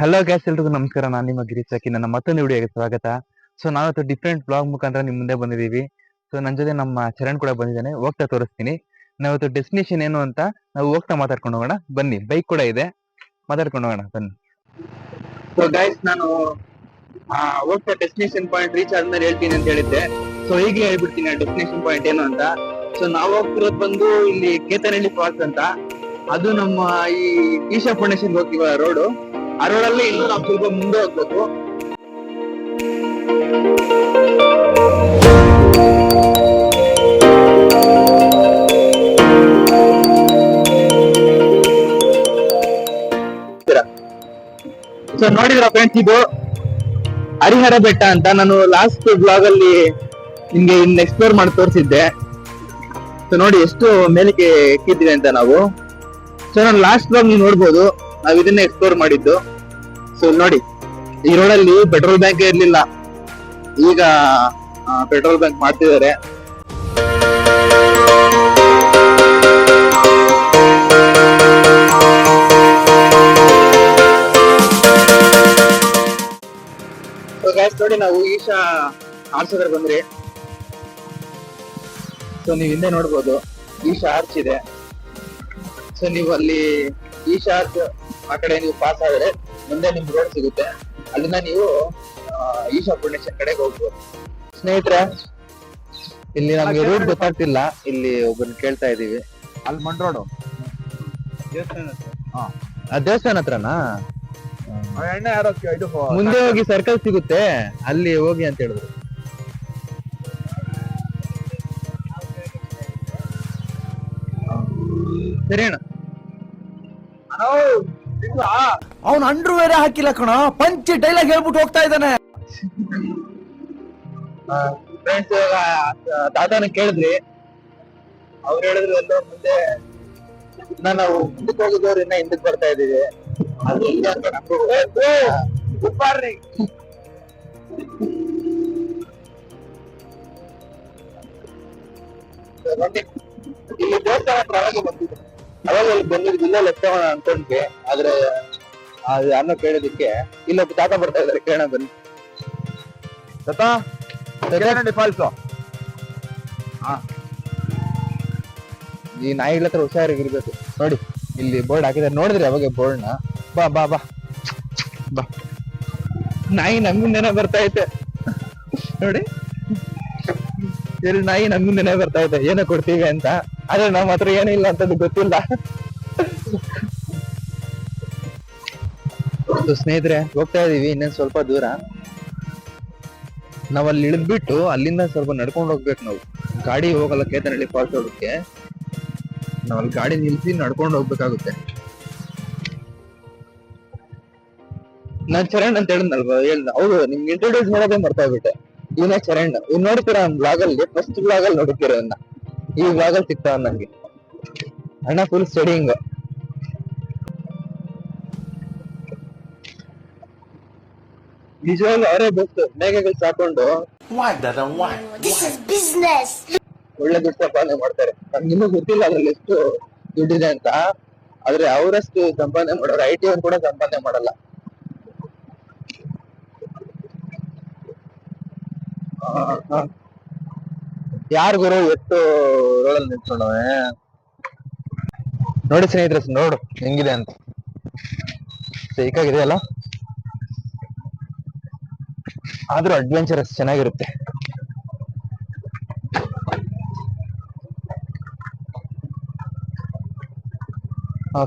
Hello gas ಎಲ್ರಿಗೂ ನಮಸ್ಕಾರ. ನಾನು ನಿಮ್ಮ ಗಿರೀಶ್. ನನ್ನ ಮತ್ತೊಂದು ವಿಡಿಯೋಗೆ ಸ್ವಾಗತ. ಸೊ ನಾವತ್ತು ಡಿಫ್ರೆಂಟ್ ಬ್ಲಾಗ್ ಮುಖಾಂತರ ನಿಮ್ ಮುಂದೆ ಬಂದಿದ್ದೀವಿ. ಸೊ ನನ್ನ ಜೊತೆ ನಮ್ಮ ಚರಣ್ ಕೂಡ ಬಂದಿದ್ದಾನೆ, ಹೋಗ್ತಾ ತೋರಿಸ್ತೀನಿ. ನಾವತ್ತು ಡೆಸ್ಟಿನೇಷನ್ ಏನು ಅಂತ ನಾವು ಹೋಗ್ತಾ ಮಾತಾಡ್ಕೊಂಡು ಹೋಗೋಣ ಬನ್ನಿ. ಬೈಕ್ ಕೂಡ ಇದೆ, ಮಾತಾಡ್ಕೊಂಡು ಹೋಗೋಣ ಬನ್ನಿ. ಸೊ ಗೈಸ್, ನಾನು ಹೋಗ್ತಾ ಡೆಸ್ಟಿನೇಷನ್ ಪಾಯಿಂಟ್ ರೀಚ್ ಆದ್ಮೇಲೆ ಹೇಳ್ತೀನಿ ಅಂತ ಹೇಳಿದ್ದೆ. ಸೊ ಈಗಲೇ ಹೇಳ್ಬಿಡ್ತೀನಿ ಆ ಡೆಸ್ಟಿನೇಷನ್ ಪಾಯಿಂಟ್ ಏನು ಅಂತ. ಸೊ ನಾವು ಹೋಗ್ತಿರೋದು ಬಂದು ಇಲ್ಲಿ ಕೇತನಹಳ್ಳಿ ಫಾಲ್ಸ್ ಅಂತ. ಅದು ನಮ್ಮ ಈ ಈಶಾ ಫೌಂಡೇಶನ್ ಹೋಗ್ತೀವ ರೋಡು. ಆ ರೋಡಲ್ಲಿ ಇನ್ನೂ ನಾವು ಸ್ವಲ್ಪ ಮುಂದೆ ಹೋಗ್ಬೇಕು. ಸೊ ನೋಡಿದ್ರ ಫ್ರೆಂಡ್ಸ್, ಇದು ಹರಿಹರ ಬೆಟ್ಟ ಅಂತ. ನಾನು ಲಾಸ್ಟ್ ಬ್ಲಾಗ್ ಅಲ್ಲಿ ನಿಮ್ಗೆ ಇನ್ನು ಎಕ್ಸ್ಪ್ಲೋರ್ ಮಾಡಿ ತೋರಿಸಿದ್ದೆ. ಸೊ ನೋಡಿ ಎಷ್ಟು ಮೇಲಕ್ಕೆ ಎಕ್ಕಿದ್ದೀವಿ ಅಂತ ನಾವು. ಸೊ ನಾನು ಲಾಸ್ಟ್ ಬ್ಲಾಗ್ ನೀವು ನೋಡ್ಬೋದು, ನಾವ್ ಇದನ್ನ ಎಕ್ಸ್ಪ್ಲೋರ್ ಮಾಡಿದ್ದು. ಸೊ ನೋಡಿ, ಈ ರೋಡಲ್ಲಿ ಪೆಟ್ರೋಲ್ ಬ್ಯಾಂಕ್ ಇರ್ಲಿಲ್ಲ, ಈಗ ಪೆಟ್ರೋಲ್ ಬ್ಯಾಂಕ್ ಮಾಡ್ತಿದ್ದಾರೆ. ನೋಡಿ, ನಾವು ಈಶಾ ಆರ್ಚ್ ಹತ್ರ ಬಂದ್ರಿ. ಸೊ ನೀವ್ ಹಿಂದೆ ನೋಡ್ಬೋದು, ಈಶಾ ಆರ್ಚ್ ಇದೆ. ಸೊ ನೀವು ಅಲ್ಲಿ ಈಶಾ ಆರ್ಚ್ ಆ ಕಡೆ ನೀವು ಪಾಸ್ ಆದ್ರೆ ಮುಂದೆ ನಿಮ್ ರೋಡ್ ಸಿಗುತ್ತೆ. ಅಲ್ಲಿಂದ ನೀವು ಈಶಾ ಫೌಂಡೇಶನ್ ಕಡೆಗೆ ಹೋಗ್ಬೋದು. ಸ್ನೇಹಿತರೆ, ಇಲ್ಲಿ ನಮ್ಗೆ ರೂಟ್ ಗೊತ್ತಾಗ್ತಿಲ್ಲ. ಇಲ್ಲಿ ಒಬ್ಬರನ್ನ ಕೇಳ್ತಾ ಇದೀವಿ. ಅಲ್ಲಿ ಮಂಡ್ರೋಡು ದೇವಸ್ಥಾನ ಹತ್ರನಾ? ಎಣ್ಣೆ ಯಾರೋ ಇದು ಮುಂದೆ ಹೋಗಿ ಸರ್ಕಲ್ ಸಿಗುತ್ತೆ, ಅಲ್ಲಿ ಹೋಗಿ ಅಂತ ಹೇಳಿದ್ರು. ಸರಿ ಅಣ್ಣ. ಅವನು ಅಂಡ್ರು ಬೇರೆ ಹಾಕಿಲ್ಲ ಕಣ, ಪಂಚ್ ಡೈಲಾಗ್ ಹೇಳ್ಬಿಟ್ಟು ಹೋಗ್ತಾ ಇದ್ದಾನೆ. ಫ್ರೆಂಡ್ಸ್, ತಾತನ ಕೇಳಿದ್ರಿ, ಅವ್ರು ಹೇಳಿದ್ರು ಎಲ್ಲೋ ಮುಂದೆ ನಾವು ಮುಂದಕ್ಕೆ ಹೋಗಿದ್ದವ್ರು ಇನ್ನ ಹಿಂದಕ್ಕೆ ಬರ್ತಾ ಇದೀವಿ. ಇಲ್ಲಿ ದೇವಸ್ಥಾನ ಹತ್ರ ಅವಾಗ ಬಂದಿದ್ದೆ, ಅವಾಗ ಅಲ್ಲಿ ಬಂದಿದ್ದು ಇಲ್ಲ ಲೆಕ್ಕ ಅನ್ಕೊಂಡ್ವಿ. ಆದ್ರೆ ಅದು ಯಾರನ್ನೋ ಕೇಳೋದಕ್ಕೆ ಇಲ್ಲೊಬ್ಬ ತಾತ ಬರ್ತಾ ಇದಾರೆ, ಕೇಳೋಣ ಬನ್ನಿ. ತಾತ, ಫಾಲ್ಸ್. ಈ ನಾಯಿಗಳ ಹತ್ರ ಹುಷಾರಾಗಿರ್ಬೇಕು. ನೋಡಿ, ಇಲ್ಲಿ ಬೋರ್ಡ್ ಹಾಕಿದ್ದಾರೆ, ನೋಡಿದ್ರಿ ಅವಾಗ ಬೋರ್ಡ್ನ? ಬಾ ಬಾ ಬಾ ಬಾ. ನಾಯಿ ನಮ್ಮಿಂದನೇ ಬರ್ತಾ ಐತೆ ನೋಡಿ, ನಾಯಿ ನಮ್ಮಿಂದನೇ ಬರ್ತಾ ಐತೆ. ಏನೋ ಕೊಡ್ತೀವಿ ಅಂತ, ಆದ್ರೆ ನಮ್ಮ ಹತ್ರ ಏನೂ ಇಲ್ಲ ಅಂತದ್ದು ಗೊತ್ತಿಲ್ಲ. ಸ್ನೇಹಿತರೆ, ಹೋಗ್ತಾ ಇದೀವಿ ಇನ್ನೊಂದ್ ಸ್ವಲ್ಪ ದೂರ. ನಾವ್ ಅಲ್ಲಿ ಇಳಿದ್ಬಿಟ್ಟು ಅಲ್ಲಿಂದ ಸ್ವಲ್ಪ ನಡ್ಕೊಂಡು ಹೋಗ್ಬೇಕು. ನಾವು ಗಾಡಿ ಹೋಗಲ್ಲ ಕೇತನಹಳ್ಳಿ ಫಾಲ್ಸ್ ಹೋಗಕ್ಕೆ. ನಾವ್ ಅಲ್ಲಿ ಗಾಡಿ ನಿಲ್ಸಿ ನಡ್ಕೊಂಡು ಹೋಗ್ಬೇಕಾಗುತ್ತೆ. ನಾನ್ ಚರಣ್ ಅಂತ ಹೇಳಿದ್ನಲ್ವಾ, ಹೌದು, ನಿಮ್ಗೆ ಇಂಟ್ರೊಡ್ಯೂಸ್ ಮಾಡೋದೇ ಮರ್ತಾ ಹೋಗ್ಬಿಟ್ಟೆ. ಇವನೇ ಚರಣ್. ಇವ್ ನೋಡ್ತೀರಾ ಬ್ಲಾಗ್ ಅಲ್ಲಿ, ಫಸ್ಟ್ ಬ್ಲಾಗ್ ಅಲ್ಲಿ ನೋಡ್ತೀರ ಅನ್ನ. ಈ ಬ್ಲಾಗ್ ಅಲ್ಲಿ ಸಿಗ್ತಾವ ನಂಗೆ. ಅಣ್ಣ ಫುಲ್ ಸ್ಟಡಿಂಗ್. ನಿಜವಾಗ್ಲೂ ಅವರೇ ಬೆಸ್ಟ್. ಮೇಘಗಳು ಸಾಕೊಂಡು ಒಳ್ಳೆ ದುಡ್ಡು ಸಂಪಾದನೆ ಮಾಡ್ತಾರೆ. ನಮ್ಗೆ ಇನ್ನೂ ಗೊತ್ತಿಲ್ಲ ಅದ್ರಲ್ಲಿ ಎಷ್ಟು ದುಡ್ಡಿದೆ ಅಂತ. ಆದ್ರೆ ಅವರಷ್ಟು ಸಂಪಾದನೆ ಮಾಡೋರು IT ಅವ್ರು ಕೂಡ ಸಂಪಾದನೆ ಮಾಡಲ್ಲ. ಯಾರು ಗುರು ಎಷ್ಟು ರೋಡಲ್ಲಿ ನಿಂತ್ಕೊಂಡವೆ ನೋಡಿ. ಸ್ನೇಹಿತರೆ ನೋಡು ಹೆಂಗಿದೆ ಅಂತ, ಸೈಕಾಗಿದೆ ಅಲ್ಲ. ಆದ್ರೂ ಅಡ್ವೆಂಚರಸ್ ಚೆನ್ನಾಗಿರುತ್ತೆ.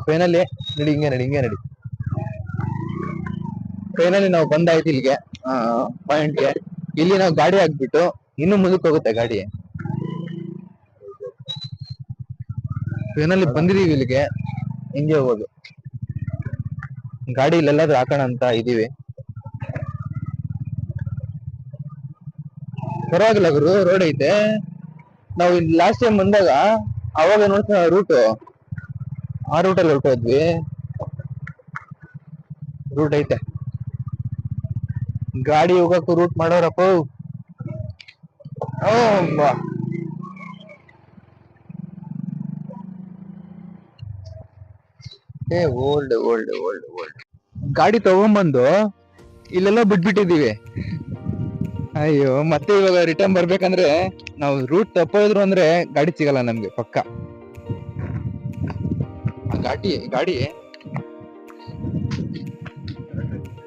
ಫೈನಲಿ ನಡಿ, ಹಿಂಗೆ ನಡಿ, ಹಿಂಗೆ ನಡಿ. ಫೈನಲಿ ನಾವು ಬಂದಾಯ್ತು ಇಲ್ಲಿಗೆ, ಪಾಯಿಂಟ್ಗೆ. ಇಲ್ಲಿ ನಾವು ಗಾಡಿ ಹಾಕ್ಬಿಟ್ಟು ಇನ್ನು ಮುಂದಕ್ಕೆ ಹೋಗುತ್ತೆ ಗಾಡಿ. ಫೈನಲಿ ಬಂದಿದೀವಿ ಇಲ್ಲಿಗೆ, ಹಿಂಗೆ ಹೋಗೋದು. ಗಾಡಿ ಇಲ್ಲೆಲ್ಲಾದ್ರೂ ಹಾಕೋಣ ಅಂತ ಇದೀವಿ. ಪರವಾಗಿಲ್ಲ ಗುರು, ರೋಡ್ ಐತೆ. ನಾವು ಲಾಸ್ಟ್ ಟೈಮ್ ಬಂದಾಗ ಅವಾಗ ನೋಡ್ತಾ ರೂಟ್, ಆ ರೂಟಲ್ಲಿ ಹೊರಟೋದ್ವಿ. ರೂಟ್ ಐತೆ, ಗಾಡಿ ಹೋಗಕ್ಕೂ ರೂಟ್ ಮಾಡೋರಪ್ಪ. ಓಲ್ಡ್ ಓಲ್ಡ್ ಓಲ್ಡ್ ಓಲ್ಡ್ ಗಾಡಿ ತಗೊಂಬಂದು ಇಲ್ಲೆಲ್ಲ ಬಿಟ್ಬಿಟ್ಟಿದೀವಿ. ಅಯ್ಯೋ ಮತ್ತೆ ಇವಾಗ ರಿಟರ್ನ್ ಬರ್ಬೇಕಂದ್ರೆ ನಾವು ರೂಟ್ ತಪ್ಪೋದ್ರು ಅಂದ್ರೆ ಗಾಡಿ ಸಿಗಲ್ಲ ನಮ್ಗೆ ಪಕ್ಕ. ಗಾಡಿ ಗಾಡಿ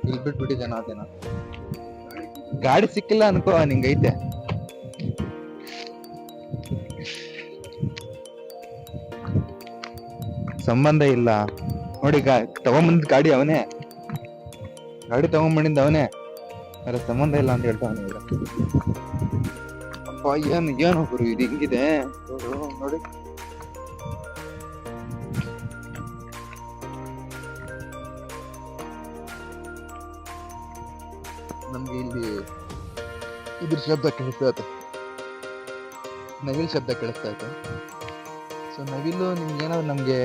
ಇಲ್ಲಿ ಬಿಟ್ಬಿಟ್ಟಿದ್ದೇನ ಅದೇನ, ಗಾಡಿ ಸಿಕ್ಕಿಲ್ಲ ಅನ್ಕೋ ನಿಂಗೈತೆ. ಸಂಬಂಧ ಇಲ್ಲ ನೋಡಿ, ತಗೊಂಬಂದ್ ಗಾಡಿ ಅವನೇ, ಗಾಡಿ ತಗೊಂಬಂದಿದ್ದ ಅವನೇ, ಅದ್ರ ಸಂಬಂಧ ಇಲ್ಲ ಅಂತ ಹೇಳ್ತಾವನೆ ಈಗ. ಅಪ್ಪ ಏನು ಗುರು ಇದು ಹಿಂಗಿದೆ ನೋಡಿ. ನಮ್ಗೆ ಇಲ್ಲಿ ಇದ್ರ ಶಬ್ದ ಕೇಳಿಸ್ತಾ ಐತೆ, ನವಿಲ್ ಶಬ್ದ ಕೇಳಿಸ್ತಾ ಐತೆ. ಸೊ ನವಿಲು ನಿಮ್ಗೆ ಏನಾದ್ರು ನಮ್ಗೆ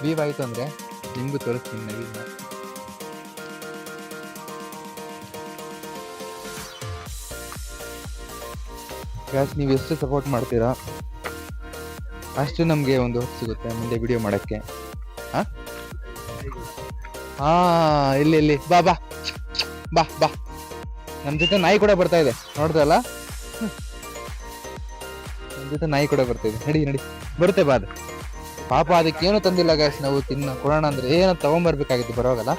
ವೀವ್ ಆಯ್ತು ಅಂದ್ರೆ ನಿಮ್ಗೂ ತೋರಿಸ್ತೀನಿ ನವಿಲ್ನ. ಗ್ಯಾಸ್ ನೀವು ಎಷ್ಟು ಸಪೋರ್ಟ್ ಮಾಡ್ತೀರಾ ಅಷ್ಟು ನಮ್ಗೆ ಒಂದು ಹೊತ್ತು ಸಿಗುತ್ತೆ ಮುಂದೆ ವಿಡಿಯೋ ಮಾಡಕ್ಕೆ. ಹಾ ಇಲ್ಲಿ ಇಲ್ಲಿ ಬಾ ಬಾ ಬಾ ಬಾ, ನಮ್ ಜೊತೆ ನಾಯಿ ಕೂಡ ಬರ್ತಾ ಇದೆ ನೋಡ್ದಲ್ಲ, ನಮ್ ಜೊತೆ ನಾಯಿ ಕೂಡ ಬರ್ತಾ ಇದೆ. ನಡಿ ನಡಿ ಬರುತ್ತೆ ಬಾ ಅದು. ಪಾಪ ಅದಕ್ಕೇನು ತಂದಿಲ್ಲ ಗ್ಯಾಸ್, ನಾವು ಕೊಡೋಣ ಅಂದ್ರೆ ಏನೋ ತಗೊಂಡ್ಬರ್ಬೇಕಾಗಿತ್ತು ಬರೋಗಲ್ಲ.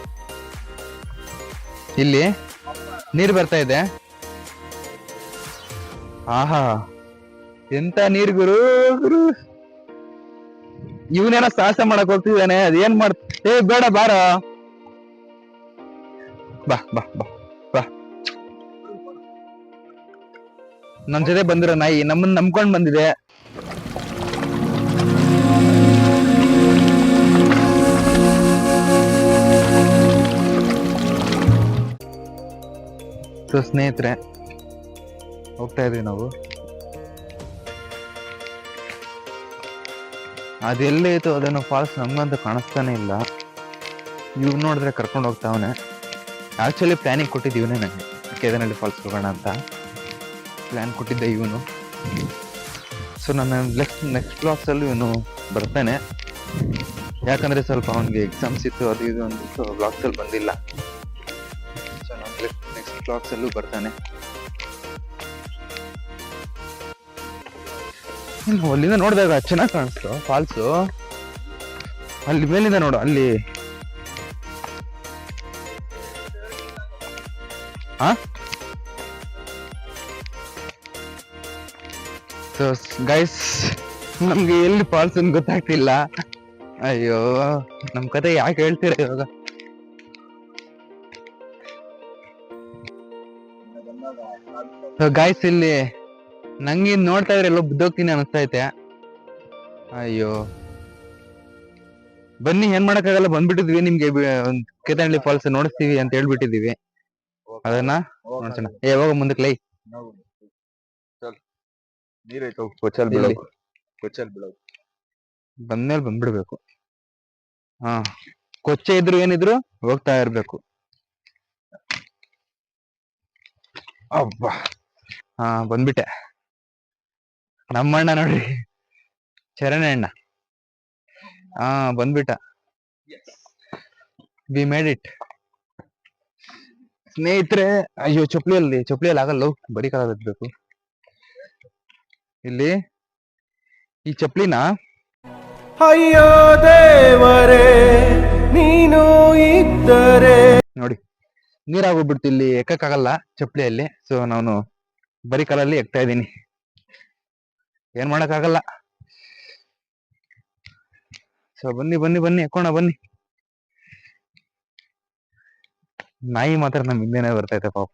ಇಲ್ಲಿ ನೀರ್ ಬರ್ತಾ ಇದೆ. ಆಹಾ ಎಂತ ನೀರ್ ಗುರು ಗುರು. ಇವನೇನೋ ಸಾಹಸ ಮಾಡಕ್ ಹೋಗ್ತಿದ್ದಾನೆ, ಅದೇನ್ ಏ ಬೇಡ ಬಾರ, ಬಾ ಬಾ ಬಾ ಬಾ. ನಮ್ ಜೊತೆ ಬಂದಿರೋ ನಾಯಿ ನಮ್ಮನ್ನ ನಂಬ್ಕೊಂಡ್ ಬಂದಿದೆ. ಸೊ ಸ್ನೇಹಿತರೆ ಹೋಗ್ತಾ ಇದೀವಿ ನಾವು. ಅದೆಲ್ಲೇ ಇತ್ತು ಅದೇನೋ ಫಾಲ್ಸ್ ನಮ್ಗಂತೂ ಕಾಣಿಸ್ತಾನೆ ಇಲ್ಲ. ಇವ್ ನೋಡಿದ್ರೆ ಕರ್ಕೊಂಡು ಹೋಗ್ತಾವನೆ. ಆಕ್ಚುಲಿ ಪ್ಲಾನಿಂಗ್ ಕೊಟ್ಟಿದ್ದು ಇವನೇ, ನನಗೆ ಕೇದನಹಳ್ಳಿ ಫಾಲ್ಸ್ ಹೋಗೋಣ ಅಂತ ಪ್ಲಾನ್ ಕೊಟ್ಟಿದ್ದೆ ಇವನು. ಸೊ ನನ್ನ ನೆಕ್ಸ್ಟ್ ಬ್ಲಾಗ್ಸ್ ಅಲ್ಲಿ ಇವನು ಬರ್ತಾನೆ, ಯಾಕಂದ್ರೆ ಸ್ವಲ್ಪ ಅವನಿಗೆ ಎಕ್ಸಾಮ್ಸ್ ಇತ್ತು ಅದು ಇದು ಅಂದ್ಬಿಟ್ಟು ಬ್ಲಾಗ್ಸ್ ಅಲ್ಲಿ ಬಂದಿಲ್ಲ. ಸೊ ನಮ್ಮ ನೆಕ್ಸ್ಟ್ ಬ್ಲಾಗ್ಸ್ ಅಲ್ಲೂ ಬರ್ತಾನೆ. ಅಲ್ಲಿಂದ ನೋಡಿದಾಗ ಚೆನ್ನಾಗಿ ಕಾಣಿಸ್ತು ಫಾಲ್ಸು. ಅಲ್ಲಿ ಮೇಲಿಂದ ನೋಡು ಅಲ್ಲಿ. ಸೊ ಗೈಸ್ ನಮ್ಗೆ ಎಲ್ಲಿ ಫಾಲ್ಸ್ ಅಂತ ಗೊತ್ತಾಗ್ತಿಲ್ಲ. ಅಯ್ಯೋ ನಮ್ ಕತೆ ಯಾಕೆ ಹೇಳ್ತೀರ ಇವಾಗ. ಗೈಸ್ ಇಲ್ಲಿ ನಂಗೆ ನೋಡ್ತಾ ಇದ್ರೆ ಎಲ್ಲೋ ಬಿದ್ದೋಗ್ತೀನಿ ಅನಿಸ್ತಾ ಐತೆ. ಅಯ್ಯೋ ಬನ್ನಿ, ಏನ್ ಮಾಡಕ್ಕಾಗಲ್ಲ, ಬಂದ್ಬಿಟ್ಟಿದ್ವಿ. ನಿಮ್ಗೆ ಕೇತನಹಳ್ಳಿ ಫಾಲ್ಸ್ ನೋಡಿಸ್ತೀವಿ ಅಂತ ಹೇಳ್ಬಿಟ್ಟಿದೀವಿ. ಅದನ್ನ ನೋಡ್ಸೋಣ. ಯಾವಾಗ ಮುಂದಕ್ಕೆ ಲೈ ಕೊಚ್ಚಲ್ ಬಂದ್ಮೇಲೆ ಬಂದ್ಬಿಡ್ಬೇಕು. ಹಾ ಕೊಚ್ಚೆ ಇದ್ರು ಏನಿದ್ರು ಹೋಗ್ತಾ ಇರ್ಬೇಕು. ಅಬ್ಬಾ ಹಾ ಬಂದ್ಬಿಟ್ಟೆ. ನಮ್ಮಣ್ಣ ನೋಡ್ರಿ, ಚರಣ ಅಣ್ಣ. ಹಾ ಬಂದ್ಬಿಟ್ಟ. ವಿ ಮೇಡ್ ಇಟ್ ಸ್ನೇಹಿತರೆ. ಅಯ್ಯೋ ಚಪ್ಪಲಿಯಲ್ಲಿ ಆಗಲ್ಲ, ಬರೀ ಕಾಲ ಬೇಕು. ಇಲ್ಲಿ ಈ ಚಪ್ಪಲಿನ ಅಯ್ಯೋ ದೇವರೇ ನೀನು ಇದ್ದರೆ ನೋಡಿ ನೀರಾಗೋಗ್ಬಿಡ್ತು. ಇಲ್ಲಿ ಎಕ್ಕಕ್ಕಾಗಲ್ಲ ಚಪ್ಪಲಿಯಲ್ಲಿ. ಸೊ ನಾನು ಬರೀ ಕಾಲಲ್ಲಿ ಎಕ್ತಾ ಇದ್ದೀನಿ, ಏನ್ ಮಾಡಕ್ಕಾಗಲ್ಲ. ಸೊ ಬನ್ನಿ ಬನ್ನಿ ಬನ್ನಿ ಎಕ್ಕೋಣ ಬನ್ನಿ. ನಾಯಿ ಮಾತ್ರ ನಮ್ ಹಿಂದೆನೆ ಬರ್ತೈತೆ ಪಾಪ,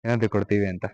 ಏನಾದ್ರು ಕೊಡ್ತೀವಿ ಅಂತ.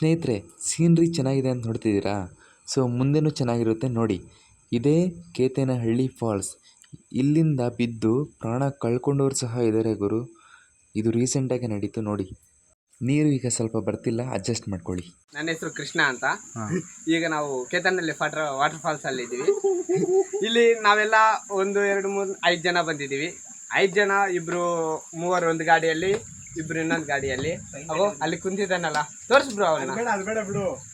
ಸ್ನೇಹಿತರೆ, ಸೀನ್ರಿ ಚೆನ್ನಾಗಿದೆ ಅಂತ ನೋಡ್ತಿದ್ದೀರಾ? ಸೊ ಮುಂದೆನೂ ಚೆನ್ನಾಗಿರುತ್ತೆ ನೋಡಿ. ಇದೇ ಕೇತೇನಹಳ್ಳಿ ಫಾಲ್ಸ್. ಇಲ್ಲಿಂದ ಬಿದ್ದು ಪ್ರಾಣ ಕಳ್ಕೊಂಡವ್ರು ಸಹ ಇದ್ದಾರೆ ಗುರು. ಇದು ರೀಸೆಂಟಾಗಿ ನಡೀತು ನೋಡಿ. ನೀರು ಈಗ ಸ್ವಲ್ಪ ಬರ್ತಿಲ್ಲ, ಅಡ್ಜಸ್ಟ್ ಮಾಡ್ಕೊಳ್ಳಿ. ನನ್ನ ಹೆಸರು ಕೃಷ್ಣ ಅಂತ. ಈಗ ನಾವು ಕೇತನಹಳ್ಳಿ ವಾಟರ್ ಫಾಲ್ಸ್ ಅಲ್ಲಿ ಇದ್ದೀವಿ. ಇಲ್ಲಿ ನಾವೆಲ್ಲ 1 2 3 5 ಜನ ಬಂದಿದ್ದೀವಿ. 5 ಜನ, ಮೂವರು ಒಂದು ಗಾಡಿಯಲ್ಲಿ, ಇಬ್ರು ಇನ್ನೊಂದು ಗಾಡಿಯಲ್ಲಿ. ಅಲ್ಲಿ ಕುಂತಿದ್ದಾನಲ್ಲ, ತೋರ್ಸ್ ಬ್ರೋ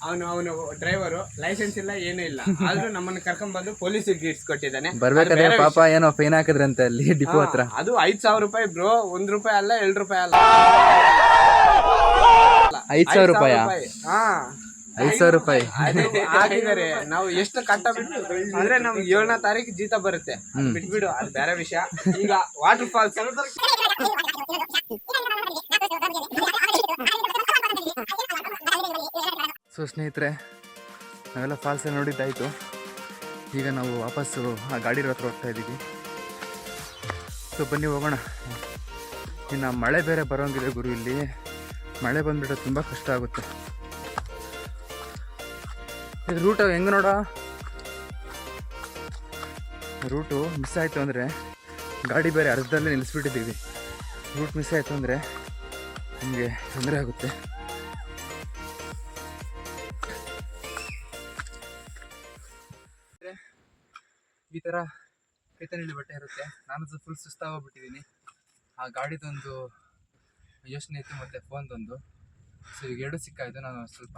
ಅವನು ಡ್ರೈವರು, ಲೈಸೆನ್ಸ್ ಇಲ್ಲ, ಏನೂ ಇಲ್ಲ. ಆದ್ರೂ ನಮ್ಮನ್ನು ಕರ್ಕೊಂಡ್ ಬಂದು ಪೊಲೀಸಿಗೆ ಇಡ್ಸ್ಕೊಟ್ಟಿದ್ದಾನೆ. ಬರ್ಬೇಕಾದ್ರೆ ಪಾಪ ಏನೋ ಫೈನ್ ಹಾಕಿದ್ರಂತೆ ಅಲ್ಲಿ ಡಿಪೋ ಹತ್ರ. ಅದು 5,000 ರೂಪಾಯಿ ಬ್ರೋ, 1 ರೂಪಾಯಿ ಅಲ್ಲ, 2 ರೂಪಾಯಿ ಅಲ್ಲ, 5,000 ರೂಪಾಯಿ. ಹಾ, 5,000 ರೂಪಾಯಿ ಹಾಕಿದ್ದಾರೆ. ನಾವು ಎಷ್ಟು ಕಟ್ಟಬಿಟ್ಟು ಅಂದ್ರೆ ನಮ್ಗೆ 7ನೇ ತಾರೀಕು ಜೀತ ಬರುತ್ತೆ, ಬಿಟ್ಬಿಡು, ಅದು ಬೇರೆ ವಿಷಯ. ಈಗ ವಾಟರ್ ಫಾಲ್ಸ್ ಸೊ ಸ್ನೇಹಿತರೆ, ನಾವೆಲ್ಲ ಫಾಲ್ಸ್ ನೋಡಿದ್ದಾಯಿತು. ಈಗ ನಾವು ವಾಪಸ್ಸು ಆ ಗಾಡಿ ಹತ್ರ ಹೋಗ್ತಾ ಇದ್ದೀವಿ. ಸೊ ಬನ್ನಿ ಹೋಗೋಣ. ಇನ್ನು ಮಳೆ ಬೇರೆ ಬರೋಂಗಿದೆ ಗುರು. ಇಲ್ಲಿ ಮಳೆ ಬಂದುಬಿಟ್ರೆ ತುಂಬ ಕಷ್ಟ ಆಗುತ್ತೆ. ಇದು ರೂಟು ಹೆಂಗೆ ನೋಡ, ರೂಟು ಮಿಸ್ ಆಯಿತು ಅಂದರೆ ಗಾಡಿ ಬೇರೆ ಅರ್ಧದಲ್ಲೇ ನಿಲ್ಲಿಸ್ಬಿಟ್ಟಿದ್ದೀವಿ. ರೂಟ್ ಮಿಸ್ ಆಯಿತು ಅಂದರೆ ನಮಗೆ ತೊಂದರೆ ಆಗುತ್ತೆ. ಈ ಥರ ಕೇತನಹಳ್ಳಿ ಬೆಟ್ಟ ಇರುತ್ತೆ. ನಾನು ಫುಲ್ ಸುಸ್ತಾಗೋಗ್ಬಿಟ್ಟಿದ್ದೀನಿ. ಆ ಗಾಡಿದೊಂದು ಯೋಚನೆ ಇತ್ತು ಮತ್ತು ಫೋನ್ದೊಂದು. ಸೊ ಈಗ 2 ಸಿಕ್ಕಾಯಿತು. ನಾನು ಸ್ವಲ್ಪ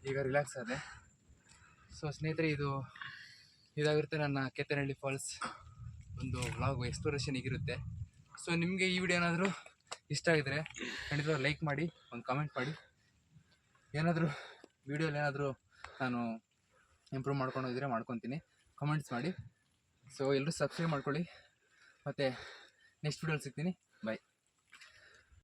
ಈಗ ರಿಲ್ಯಾಕ್ಸ್ ಆದೆ. ಸೊ ಸ್ನೇಹಿತರೆ, ಇದಾಗಿರುತ್ತೆ ನನ್ನ ಕೇತನಹಳ್ಳಿ ಫಾಲ್ಸ್ ಒಂದು ವ್ಲಾಗ್ ಎಕ್ಸ್ಪ್ಲೋರೇಷನ್ ಈಗಿರುತ್ತೆ. ಸೊ ನಿಮಗೆ ಈ ವಿಡಿಯೋ ಏನಾದರೂ ಇಷ್ಟ ಆಗಿದರೆ ಖಂಡಿತವಾಗಿ ಲೈಕ್ ಮಾಡಿ, ಒಂದು ಕಾಮೆಂಟ್ ಮಾಡಿ. ಏನಾದರೂ ವಿಡಿಯೋಲಿ ಏನಾದರೂ ನಾನು ಇಂಪ್ರೂವ್ ಮಾಡ್ಕೊಂಡೋಗಿದ್ರೆ ಮಾಡ್ಕೊತೀನಿ, ಕಮೆಂಟ್ಸ್ ಮಾಡಿ. ಸೊ ಎಲ್ಲರೂ ಸಬ್ಸ್ಕ್ರೈಬ್ ಮಾಡ್ಕೊಳ್ಳಿ. ಮತ್ತು ನೆಕ್ಸ್ಟ್ ವಿಡಿಯೋಲಿ ಸಿಗ್ತೀನಿ.